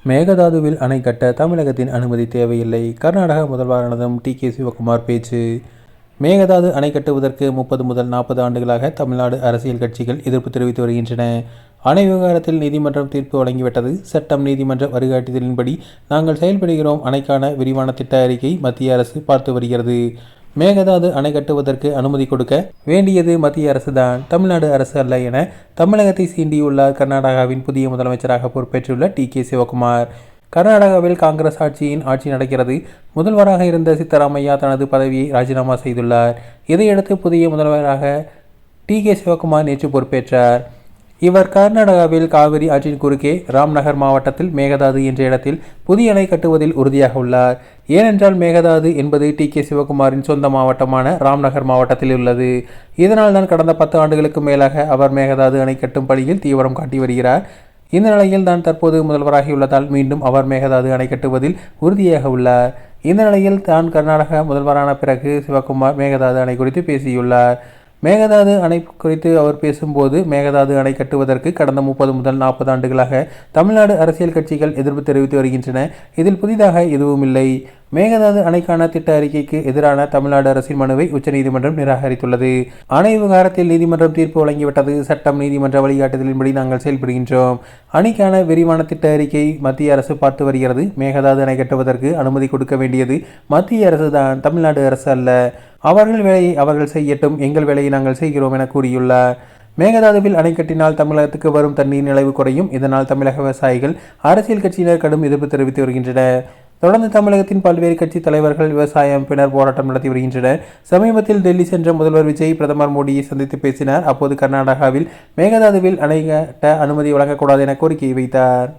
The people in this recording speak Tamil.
மேகதாதுவில் அணை கட்ட தமிழகத்தின் அனுமதி தேவையில்லை. கர்நாடக முதல்வரானதும் டி.கே. சிவக்குமார் பேச்சு. மேகதாது அணை கட்டுவதற்கு 30 முதல் 40 ஆண்டுகளாக தமிழ்நாடு அரசியல் கட்சிகள் எதிர்ப்பு தெரிவித்து வருகின்றன. அணை விவகாரத்தில் நீதிமன்றம் தீர்ப்பு வழங்கிவிட்டது. சட்டம் நீதிமன்ற வழிகாட்டுதலின்படி நாங்கள் செயல்படுகிறோம். அணைக்கான விரிவான திட்ட அறிக்கை மத்திய அரசு பார்த்து வருகிறது. மேகதாது அணை கட்டுவதற்கு அனுமதி கொடுக்க வேண்டியது மத்திய அரசு தான், தமிழ்நாடு அரசு அல்ல என தமிழகத்தை சீண்டியுள்ளார் கர்நாடகாவின் புதிய முதலமைச்சராக பொறுப்பேற்றுள்ள டி.கே. சிவக்குமார். கர்நாடகாவில் காங்கிரஸ் ஆட்சி நடக்கிறது. முதல்வராக இருந்த சித்தராமையா தனது பதவியை ராஜினாமா செய்துள்ளார். இதையடுத்து புதிய முதல்வராக டி.கே. சிவக்குமார் நேற்று பொறுப்பேற்றார். இவர் கர்நாடகாவில் காவிரி ஆற்றின் குறுக்கே ராம்நகர் மாவட்டத்தில் மேகதாது என்ற இடத்தில் புதிய அணை கட்டுவதில் உறுதியாக உள்ளார். ஏனென்றால் மேகதாது என்பது டி.கே. சிவக்குமாரின் சொந்த மாவட்டமான ராம்நகர் மாவட்டத்தில் உள்ளது. இதனால் தான் கடந்த 10 ஆண்டுகளுக்கு மேலாக அவர் மேகதாது அணை கட்டும் பணியில் தீவிரம் காட்டி வருகிறார். இந்த நிலையில் தான் தற்போது முதல்வராகியுள்ளதால் மீண்டும் அவர் மேகதாது அணை கட்டுவதில் உறுதியாக உள்ளார். இந்த நிலையில் தான் கர்நாடக முதல்வரான பிறகு சிவக்குமார் மேகதாது அணை குறித்து பேசியுள்ளார். மேகதாது அணை குறித்து அவர் பேசும்போது, மேகதாது அணை கட்டுவதற்கு கடந்த 30 முதல் 40 ஆண்டுகளாக தமிழ்நாடு அரசியல் கட்சிகள் எதிர்ப்பு தெரிவித்து வருகின்றன. இதில் புதிதாக எதுவும் இல்லை. மேகதாது அணைக்கான திட்ட அறிக்கைக்கு எதிரான தமிழ்நாடு அரசின் மனுவை உச்சநீதிமன்றம் நிராகரித்துள்ளது. அணை விவகாரத்தில் நீதிமன்றம் தீர்ப்பு வழங்கிவிட்டது. சட்டம் நீதிமன்ற வழிகாட்டுதலின்படி நாங்கள் செயல்படுகின்றோம். அணைக்கான விரிவான திட்ட அறிக்கை மத்திய அரசு பார்த்து வருகிறது. மேகதாது அணை கட்டுவதற்கு அனுமதி கொடுக்க வேண்டியது மத்திய அரசு தான், தமிழ்நாடு அரசு அல்ல. அவர்கள் வேலையை அவர்கள் செய்யட்டும், எங்கள் வேலையை நாங்கள் செய்கிறோம் என கூறியுள்ளார். மேகதாதுவில் அணை கட்டினால் தமிழகத்துக்கு வரும் தண்ணீர் நிலைவு குறையும். இதனால் தமிழக விவசாயிகள், அரசியல் கட்சியினர் கடும் எதிர்ப்பு தெரிவித்து வருகின்றனர். தொடர்ந்து தமிழகத்தின் பல்வேறு கட்சி தலைவர்கள், விவசாய அமைப்பினர் போராட்டம் நடத்தி வருகின்றனர். சமீபத்தில் டெல்லி சென்ற முதல்வர் விஜய் பிரதமர் மோடியை சந்தித்து பேசினார். அப்போது கர்நாடகாவில் மேகதாதுவில் அணை கட்ட அனுமதி வழங்கக்கூடாது என கோரிக்கை வைத்தார்.